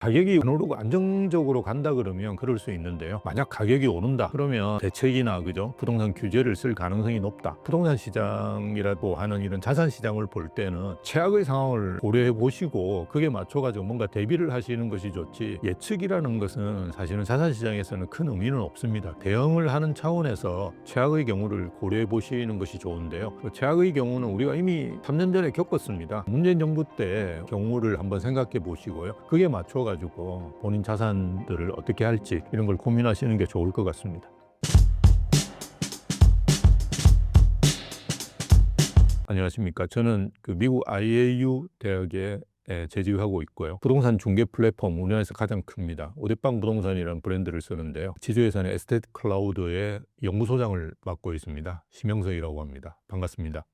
가격이 안 오르고 안정적으로 간다 그러면 그럴 수 있는데요. 만약 가격이 오른다 그러면 대책이나 그죠? 부동산 규제를 쓸 가능성이 높다. 부동산 시장이라고 하는 이런 자산 시장을 볼 때는 최악의 상황을 고려해 보시고 그게 맞춰 가지고 뭔가 대비를 하시는 것이 좋지, 예측이라는 것은 사실은 자산 시장에서는 큰 의미는 없습니다. 대응을 하는 차원에서 최악의 경우를 고려해 보시는 것이 좋은데요. 그 최악의 경우는 우리가 이미 3년 전에 겪었습니다. 문재인 정부 때 경우를 한번 생각해 보시고요. 그게 맞춰 가지고 본인 자산들을 어떻게 할지 이런 걸 고민하시는 게 좋을 것 같습니다. 안녕하십니까. 저는 그 미국 IAU 대학에 재직하고 있고요. 부동산 중개 플랫폼 우리나라에서 가장 큽니다. 오대빵 부동산이라는 브랜드를 쓰는데요. 지주회사는 에스테트 클라우드의 연구소장을 맡고 있습니다. 심영석이라고 합니다. 반갑습니다.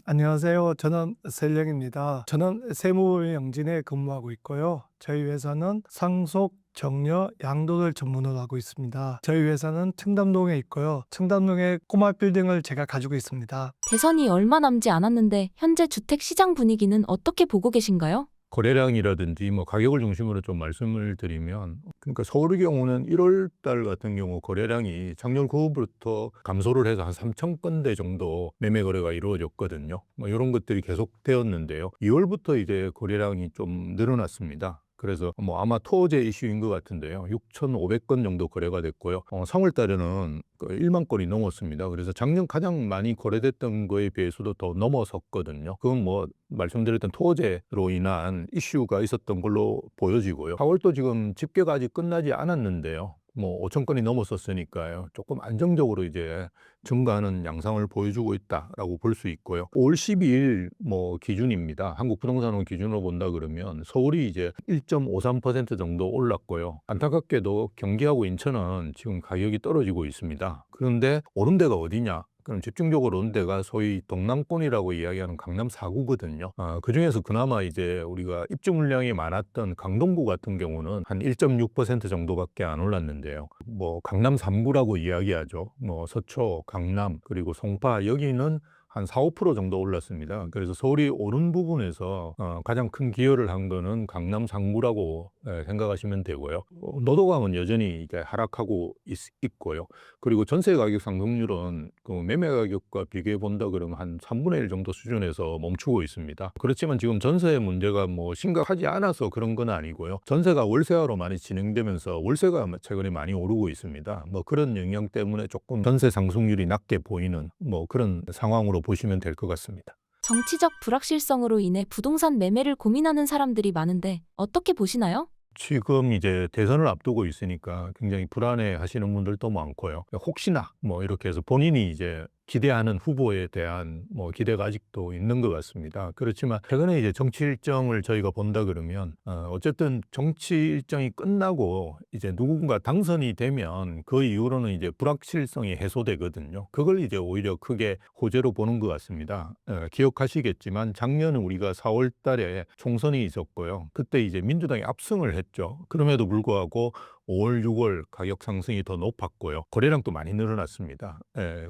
안녕하세요. 저는 셀령입니다. 저는 세무영진에 근무하고 있고요. 저희 회사는 상속, 정려, 양도를 전문으로 하고 있습니다. 저희 회사는 청담동에 있고요. 청담동에 꼬마 빌딩을 제가 가지고 있습니다. 대선이 얼마 남지 않았는데 현재 주택 시장 분위기는 어떻게 보고 계신가요? 거래량이라든지 뭐 가격을 중심으로 좀 말씀을 드리면, 그러니까 서울의 경우는 1월 달 같은 경우 거래량이 작년 9월부터 감소를 해서 한 3천 건대 정도 매매 거래가 이루어졌거든요. 뭐 이런 것들이 계속되었는데요. 2월부터 이제 거래량이 좀 늘어났습니다. 그래서 뭐 아마 토제 이슈인 것 같은데요. 6,500건 정도 거래가 됐고요. 3월 달에는 1만 건이 넘었습니다. 그래서 작년 가장 많이 거래됐던 거에 비해서도 더 넘어섰거든요. 그건 뭐 말씀드렸던 토제로 인한 이슈가 있었던 걸로 보여지고요. 4월도 지금 집계가 아직 끝나지 않았는데요. 뭐 5천 건이 넘었었으니까요. 조금 안정적으로 이제 증가하는 양상을 보여주고 있다라고 볼 수 있고요. 5월 12일 뭐 기준입니다. 한국부동산원 기준으로 본다 그러면 서울이 이제 1.53% 정도 올랐고요. 안타깝게도 경기하고 인천은 지금 가격이 떨어지고 있습니다. 그런데 오른 데가 어디냐? 그럼 집중적으로 오른 데가 소위 동남권이라고 이야기하는 강남 4구거든요. 그 중에서 그나마 이제 우리가 입주 물량이 많았던 강동구 같은 경우는 한 1.6% 정도밖에 안 올랐는데요. 뭐 강남 3구라고 이야기하죠. 뭐 서초, 강남, 그리고 송파, 여기는 한 4~5% 정도 올랐습니다. 그래서 서울이 오른 부분에서 가장 큰 기여를 한 거는 강남 3구라고 생각하시면 되고요. 노도강은 여전히 이제 하락하고 있고요. 그리고 전세 가격 상승률은 그 매매 가격과 비교해 본다 그러면 한 3분의 1 정도 수준에서 멈추고 있습니다. 그렇지만 지금 전세 문제가 뭐 심각하지 않아서 그런 건 아니고요. 전세가 월세화로 많이 진행되면서 월세가 최근에 많이 오르고 있습니다. 뭐 그런 영향 때문에 조금 전세 상승률이 낮게 보이는 뭐 그런 상황으로 보시면 될 것 같습니다. 정치적 불확실성으로 인해 부동산 매매를 고민하는 사람들이 많은데 어떻게 보시나요? 지금 이제 대선을 앞두고 있으니까 굉장히 불안해 하시는 분들도 많고요. 혹시나 뭐 이렇게 해서 본인이 이제 기대하는 후보에 대한 뭐 기대가 아직도 있는 것 같습니다. 그렇지만 최근에 이제 정치 일정을 저희가 본다 그러면 어쨌든 정치 일정이 끝나고 이제 누군가 당선이 되면 그 이후로는 이제 불확실성이 해소되거든요. 그걸 이제 오히려 크게 호재로 보는 것 같습니다. 기억하시겠지만 작년은 우리가 4월 달에 총선이 있었고요. 그때 이제 민주당이 압승을 했죠. 그럼에도 불구하고 5월, 6월 가격 상승이 더 높았고요. 거래량도 많이 늘어났습니다.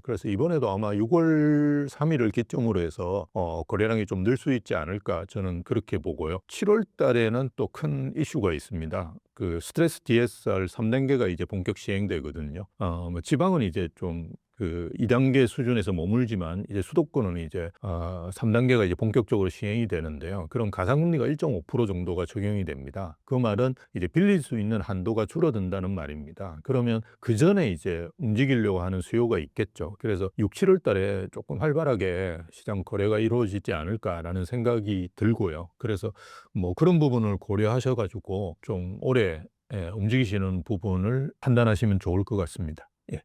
그래서 이번에도 아마 6월 3일을 기점으로 해서 거래량이 좀 늘 수 있지 않을까, 저는 그렇게 보고요. 7월 달에는 또 큰 이슈가 있습니다. 그 스트레스 DSR 3단계가 이제 본격 시행되거든요. 뭐 지방은 이제 좀 그 2단계 수준에서 머물지만 이제 수도권은 이제 3단계가 이제 본격적으로 시행이 되는데요. 그런 가상금리가 1.5% 정도가 적용이 됩니다. 그 말은 이제 빌릴 수 있는 한도가 줄어든다는 말입니다. 그러면 그 전에 이제 움직이려고 하는 수요가 있겠죠. 그래서 6, 7월 달에 조금 활발하게 시장 거래가 이루어지지 않을까라는 생각이 들고요. 그래서 뭐 그런 부분을 고려하셔 가지고 좀 오래 움직이시는 부분을 판단하시면 좋을 것 같습니다. 예.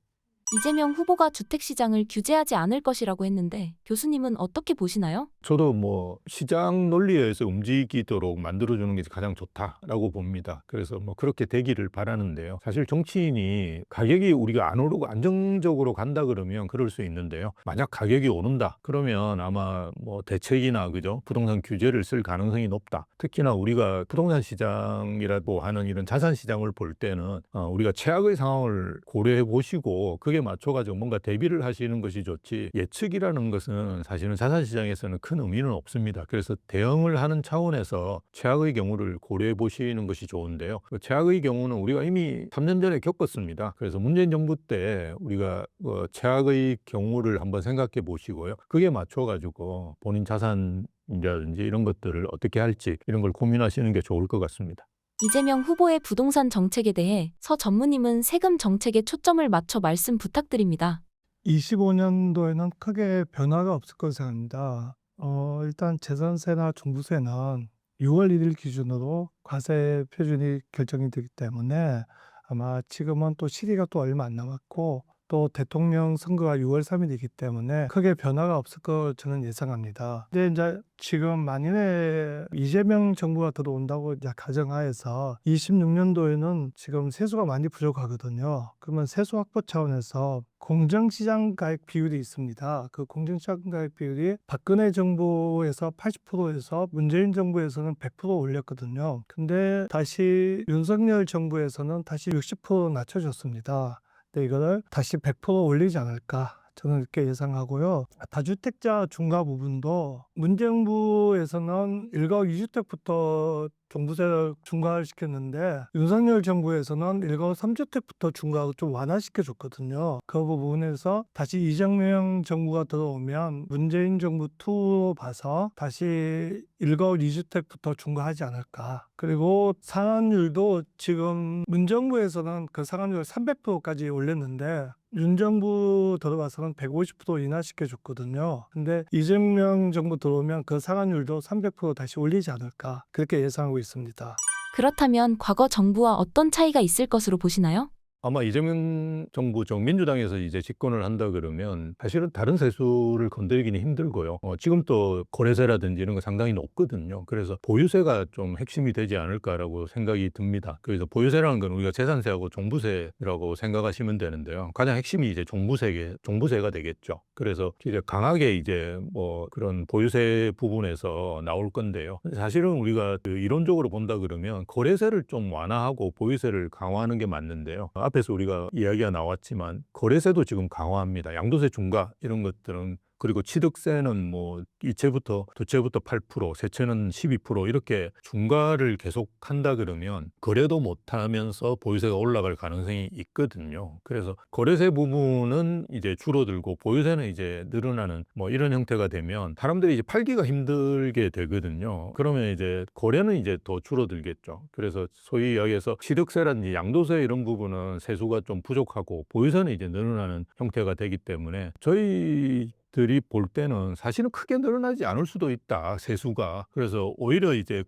이재명 후보가 주택 시장을 규제하지 않을 것이라고 했는데 교수님은 어떻게 보시나요? 저도 뭐 시장 논리에 의해서 움직이도록 만들어주는 게 가장 좋다라고 봅니다. 그래서 뭐 그렇게 되기를 바라는데요. 사실 정치인이 가격이 우리가 안 오르고 안정적으로 간다 그러면 그럴 수 있는데요. 만약 가격이 오른다 그러면 아마 뭐 대책이나 그죠? 부동산 규제를 쓸 가능성이 높다. 특히나 우리가 부동산 시장이라고 하는 이런 자산 시장을 볼 때는 우리가 최악의 상황을 고려해 보시고 그게 맞춰가지고 뭔가 대비를 하시는 것이 좋지, 예측이라는 것은 사실은 자산시장에서는 큰 의미는 없습니다. 그래서 대응을 하는 차원에서 최악의 경우를 고려해 보시는 것이 좋은데요. 그 최악의 경우는 우리가 이미 3년 전에 겪었습니다. 그래서 문재인 정부 때 우리가 최악의 경우를 한번 생각해 보시고요. 그게 맞춰가지고 본인 자산이라든지 이런 것들을 어떻게 할지 이런 걸 고민하시는 게 좋을 것 같습니다. 이재명 후보의 부동산 정책에 대해 서 전무님은 세금 정책에 초점을 맞춰 말씀 부탁드립니다. 25년도에는 크게 변화가 없을 것으로 생각합니다. 일단 재산세나 종부세는 6월 1일 기준으로 과세 표준이 결정이 되기 때문에 아마 지금은 또 시기가 또 얼마 안 남았고 또 대통령 선거가 6월 3일이기 때문에 크게 변화가 없을 거 저는 예상합니다. 근데 이제 지금 만일에 이재명 정부가 들어온다고 이제 가정하에서 26년도에는 지금 세수가 많이 부족하거든요. 그러면 세수 확보 차원에서 공정시장 가액 비율이 있습니다. 그 공정시장 가액 비율이 박근혜 정부에서 80%에서 문재인 정부에서는 100% 올렸거든요. 근데 다시 윤석열 정부에서는 다시 60% 낮춰줬습니다. 근데 이거를 다시 100% 올리지 않을까 저는 이렇게 예상하고요. 다주택자 중과 부분도 문정부에서는 1가구 2주택부터 종부세를 중과를 시켰는데 윤석열 정부에서는 1가구 3주택부터 중과 좀 완화시켜 줬거든요. 그 부분에서 다시 이재명 정부가 들어오면 문재인 정부 2로 봐서 다시 1가구 2주택부터 중과하지 않을까. 그리고 상환율도 지금 문정부에서는 그 상환율 300%까지 올렸는데 윤 정부 들어가서는 150% 인하시켜 줬거든요. 근데 이재명 정부 들어오면 그 상환율도 300% 다시 올리지 않을까 그렇게 예상하고 있습니다. 그렇다면 과거 정부와 어떤 차이가 있을 것으로 보시나요? 아마 이재명 정부 민주당에서 이제 집권을 한다 그러면 사실은 다른 세수를 건드리기는 힘들고요. 지금 또 거래세라든지 이런 거 상당히 높거든요. 그래서 보유세가 좀 핵심이 되지 않을까라고 생각이 듭니다. 그래서 보유세라는 건 우리가 재산세하고 종부세라고 생각하시면 되는데요. 가장 핵심이 이제 종부세가 되겠죠. 그래서 이제 강하게 이제 뭐 그런 보유세 부분에서 나올 건데요. 사실은 우리가 그 이론적으로 본다 그러면 거래세를 좀 완화하고 보유세를 강화하는 게 맞는데요. 앞에서 우리가 이야기가 나왔지만 거래세도 지금 강화합니다. 양도세 중과 이런 것들은, 그리고 취득세는 뭐 이체부터 두채부터 8%, 세채는 12% 이렇게 중과를 계속 한다 그러면 거래도 못하면서 보유세가 올라갈 가능성이 있거든요. 그래서 거래세 부분은 이제 줄어들고 보유세는 이제 늘어나는 뭐 이런 형태가 되면 사람들이 이제 팔기가 힘들게 되거든요. 그러면 이제 거래는 이제 더 줄어들겠죠. 그래서 소위 이야기해서 취득세라든지 양도세 이런 부분은 세수가 좀 부족하고 보유세는 이제 늘어나는 형태가 되기 때문에 저희들이 볼 때는 사실은 크게 늘어나지 않을 수도 있다, 세수가. 그래서 오히려 이제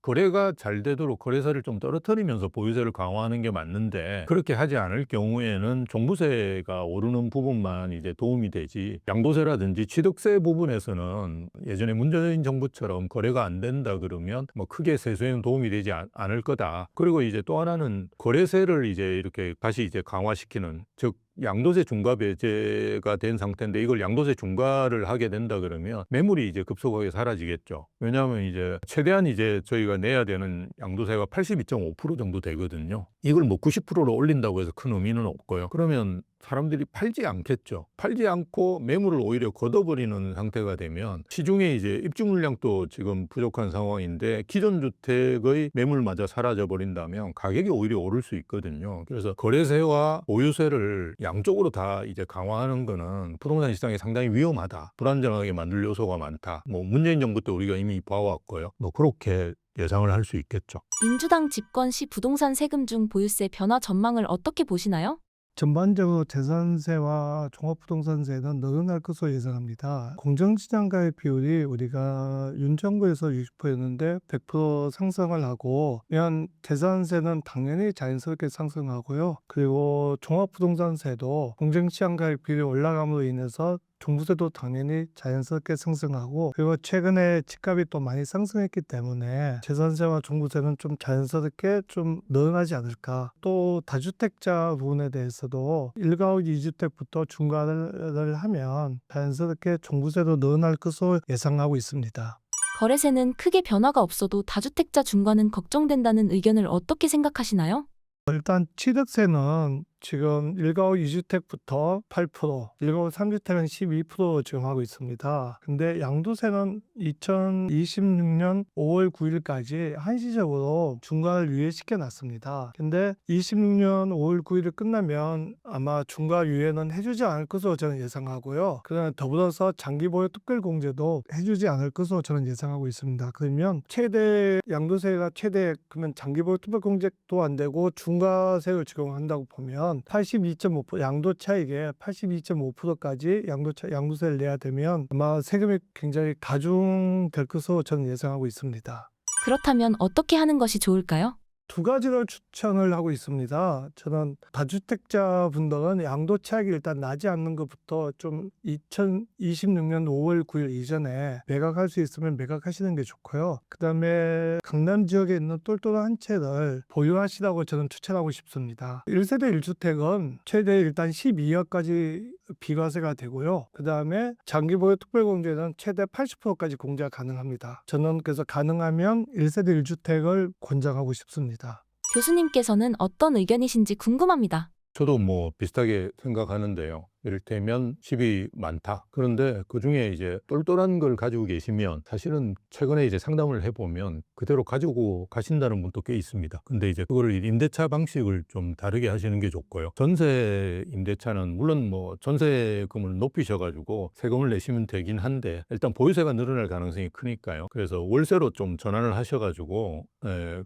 거래가 잘 되도록 거래세를 좀 떨어뜨리면서 보유세를 강화하는 게 맞는데, 그렇게 하지 않을 경우에는 종부세가 오르는 부분만 이제 도움이 되지, 양도세라든지 취득세 부분에서는 예전에 문재인 정부처럼 거래가 안 된다 그러면 뭐 크게 세수에는 도움이 되지 않을 거다. 그리고 이제 또 하나는 거래세를 이제 이렇게 다시 이제 강화시키는, 즉 양도세 중과 배제가 된 상태인데 이걸 양도세 중과를 하게 된다 그러면 매물이 이제 급속하게 사라지겠죠. 왜냐하면 이제 최대한 이제 저희가 내야 되는 양도세가 82.5% 정도 되거든요. 이걸 뭐 90%로 올린다고 해서 큰 의미는 없고요. 그러면 사람들이 팔지 않겠죠. 팔지 않고 매물을 오히려 걷어버리는 상태가 되면 시중에 이제 입주 물량도 지금 부족한 상황인데 기존 주택의 매물마저 사라져 버린다면 가격이 오히려 오를 수 있거든요. 그래서 거래세와 보유세를 양쪽으로 다 이제 강화하는 거는 부동산 시장이 상당히 위험하다, 불안정하게 만들 요소가 많다. 뭐 문재인 정부 때 우리가 이미 봐왔고요. 뭐 그렇게 예상을 할 수 있겠죠. 민주당 집권 시 부동산 세금 중 보유세 변화 전망을 어떻게 보시나요? 전반적으로 재산세와 종합부동산세는 늘어날 것으로 예상합니다. 공정시장가액 비율이 우리가 윤 정부에서 60%였는데 100% 상승을 하고, 이런 재산세는 당연히 자연스럽게 상승하고요. 그리고 종합부동산세도 공정시장가액 비율이 올라감으로 인해서 종부세도 당연히 자연스럽게 상승하고, 그리고 최근에 집값이 또 많이 상승했기 때문에 재산세와 종부세는 좀 자연스럽게 좀 늘어나지 않을까. 또 다주택자 부분에 대해서도 1가구 2주택부터 중과를 하면 자연스럽게 종부세도 늘어날 것으로 예상하고 있습니다. 거래세는 크게 변화가 없어도 다주택자 중과는 걱정된다는 의견을 어떻게 생각하시나요? 일단 취득세는 지금 1가구 2주택부터 8%, 1가구 3주택은 12% 지금 하고 있습니다. 근데 양도세는 2026년 5월 9일까지 한시적으로 중과를 유예시켜 놨습니다. 근데 26년 5월 9일이 끝나면 아마 중과 유예는 해주지 않을 것으로 저는 예상하고요. 그다음에 더불어서 장기보유 특별공제도 해주지 않을 것으로 저는 예상하고 있습니다. 그러면 최대 양도세가 최대 그러면 장기보유 특별공제도 안 되고 중과세를 적용한다고 보면 82.5% 양도 차익에 82.5%까지 양도세를 내야 되면 아마 세금이 굉장히 가중될 것으로 저는 예상하고 있습니다. 그렇다면 어떻게 하는 것이 좋을까요? 두 가지를 추천을 하고 있습니다. 저는 다주택자 분들은 양도 차익이 일단 나지 않는 것부터 좀 2026년 5월 9일 이전에 매각할 수 있으면 매각하시는 게 좋고요. 그다음에 강남 지역에 있는 똘똘한 한 채를 보유하시라고 저는 추천하고 싶습니다. 1세대 1주택은 최대 일단 12억까지 비과세가 되고요. 그다음에 장기보유 특별공제는 최대 80%까지 공제가 가능합니다. 저는 그래서 가능하면 1세대 1주택을 권장하고 싶습니다. 교수님께서는 어떤 의견이신지 궁금합니다. 저도 뭐 비슷하게 생각하는데요. 이를테면 집이 많다. 그런데 그중에 이제 똘똘한 걸 가지고 계시면 사실은 최근에 이제 상담을 해보면 그대로 가지고 가신다는 분도 꽤 있습니다. 근데 이제 그거를 임대차 방식을 좀 다르게 하시는 게 좋고요. 전세 임대차는 물론 뭐 전세금을 높이셔가지고 세금을 내시면 되긴 한데 일단 보유세가 늘어날 가능성이 크니까요. 그래서 월세로 좀 전환을 하셔가지고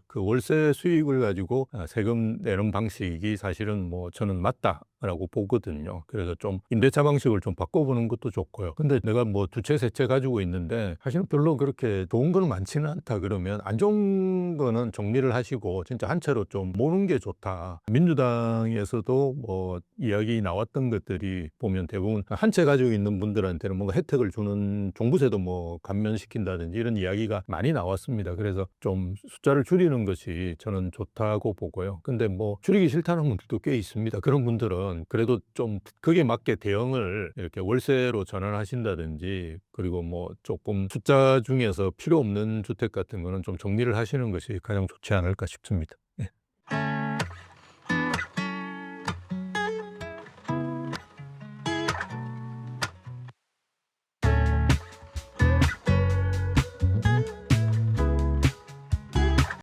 그 월세 수익을 가지고 세금 내는 방식이 사실은 뭐 저는 맞다라고 보거든요. 그래서 좀 임대차 방식을 좀 바꿔보는 것도 좋고요. 근데 내가 뭐 두 채, 세 채 가지고 있는데 사실은 별로 그렇게 좋은 건 많지는 않다 그러면 안 좋은 거는 정리를 하시고 진짜 한 채로 좀 모는 게 좋다. 민주당에서도 뭐 이야기 나왔던 것들이 보면 대부분 한 채 가지고 있는 분들한테는 뭔가 혜택을 주는 종부세도 뭐 감면시킨다든지 이런 이야기가 많이 나왔습니다. 그래서 좀 숫자를 줄이는 것이 저는 좋다고 보고요. 근데 뭐 줄이기 싫다는 분들도 꽤 있습니다. 그런 분들은 그래도 좀 그게 맞게 대응을 이렇게 월세로 전환하신다든지 그리고 뭐 조금 숫자 중에서 필요 없는 주택 같은 거는 좀 정리를 하시는 것이 가장 좋지 않을까 싶습니다.